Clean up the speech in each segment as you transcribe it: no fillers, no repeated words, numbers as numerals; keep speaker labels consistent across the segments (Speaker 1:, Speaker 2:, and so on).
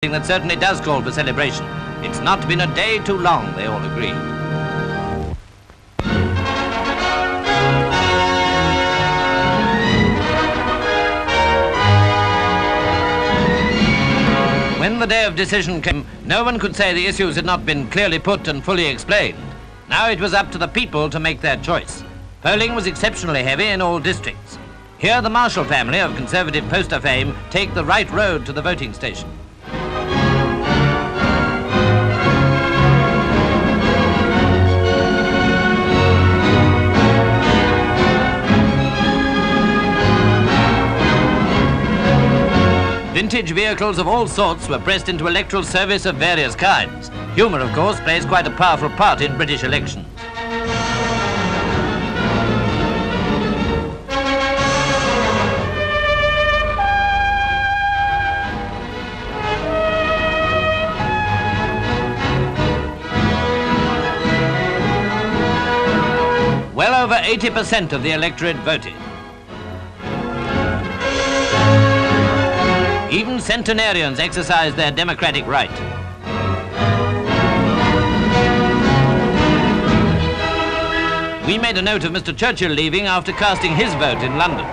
Speaker 1: That certainly does call for celebration. It's not been a day too long, they all agree. When the day of decision came, no one could say the issues had not been clearly put and fully explained. Now it was up to the people to make their choice. Polling was exceptionally heavy in all districts. Here the Marshall family of Conservative poster fame take the right road to the voting station. Vintage vehicles of all sorts were pressed into electoral service of various kinds. Humour, of course, plays quite a powerful part in British elections. Well over 80% of the electorate voted. Even centenarians exercised their democratic right. We made a note of Mr Churchill leaving after casting his vote in London.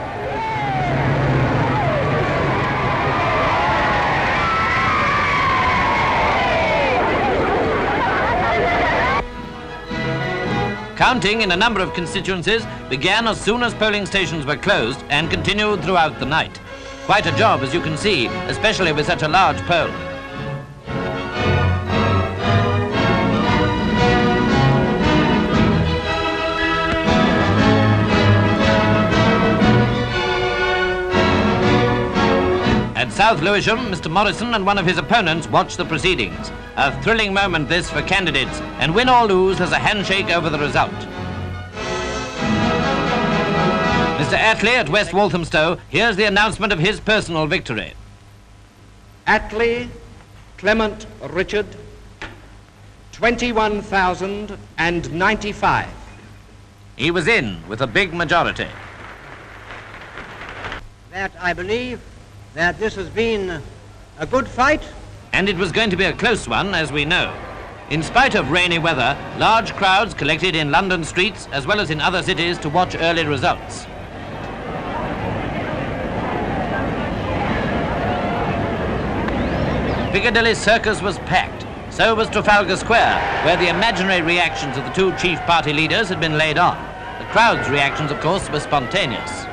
Speaker 1: Counting in a number of constituencies began as soon as polling stations were closed and continued throughout the night. Quite a job, as you can see, especially with such a large poll. At South Lewisham, Mr Morrison and one of his opponents watched the proceedings. A thrilling moment this for candidates, and win or lose, there's a handshake over the result. Mr Attlee at West Walthamstow, here's the announcement of his personal victory.
Speaker 2: Attlee Clement Richard, 21,095.
Speaker 1: He was in with a big majority.
Speaker 3: That I believe that this has been a good fight.
Speaker 1: And it was going to be a close one, as we know. In spite of rainy weather, large crowds collected in London streets as well as in other cities to watch early results. Piccadilly Circus was packed. So was Trafalgar Square, where the imaginary reactions of the two chief party leaders had been laid on. The crowd's reactions, of course, were spontaneous.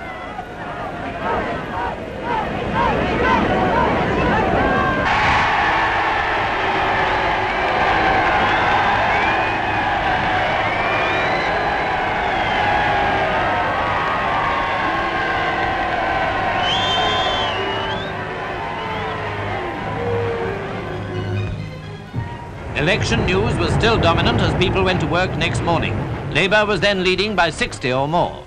Speaker 1: Election news was still dominant as people went to work next morning. Labour was then leading by 60 or more.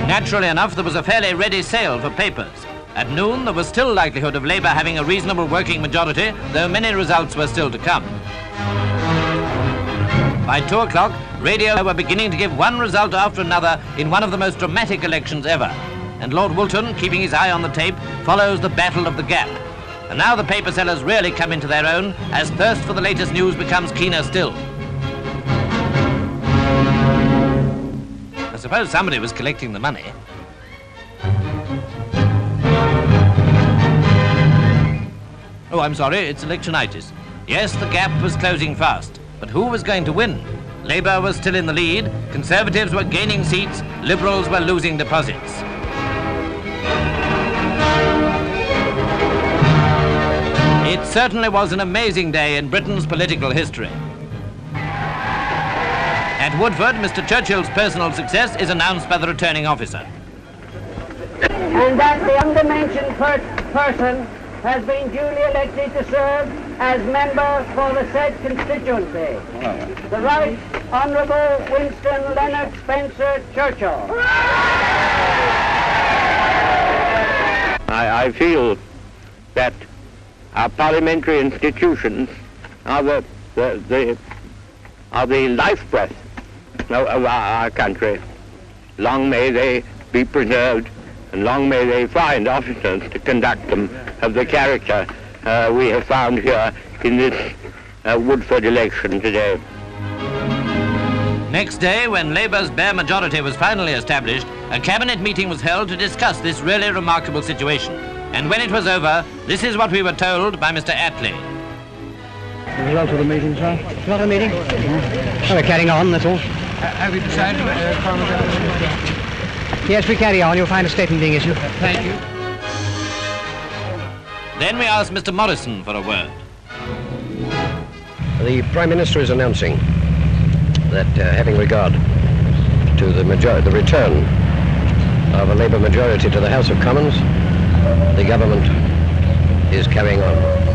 Speaker 1: Naturally enough, there was a fairly ready sale for papers. At noon, there was still likelihood of Labour having a reasonable working majority, though many results were still to come. By 2 o'clock, radio were beginning to give one result after another in one of the most dramatic elections ever. And Lord Woolton, keeping his eye on the tape, follows the battle of the gap. And now the paper sellers really come into their own as thirst for the latest news becomes keener still. I suppose somebody was collecting the money. Oh, I'm sorry, it's electionitis. Yes, the gap was closing fast. But who was going to win? Labour was still in the lead, Conservatives were gaining seats, Liberals were losing deposits. It certainly was an amazing day in Britain's political history. At Woodford, Mr Churchill's personal success is announced by the returning officer.
Speaker 4: And that the undermentioned person has been duly elected to serve as member for the said constituency. The Right Honourable Winston Leonard Spencer Churchill.
Speaker 5: I feel that our parliamentary institutions are the lifeblood of our country. long may they be preserved, and long may they find officers to conduct them of the character we have found here in this Woodford election today.
Speaker 1: Next day, when Labour's bare majority was finally established, a cabinet meeting was held to discuss this really remarkable situation. And when it was over, this is what we were told by Mr Attlee.
Speaker 3: The result of the meeting, sir? Result of the meeting? Oh, we're carrying on, that's all.
Speaker 2: Have you decided
Speaker 3: Yes, we carry on. You'll find a statement being issued.
Speaker 2: Thank you.
Speaker 1: Then we asked Mr Morrison for a word.
Speaker 6: The Prime Minister is announcing that having regard to the return of a Labour majority to the House of Commons, the government is carrying on.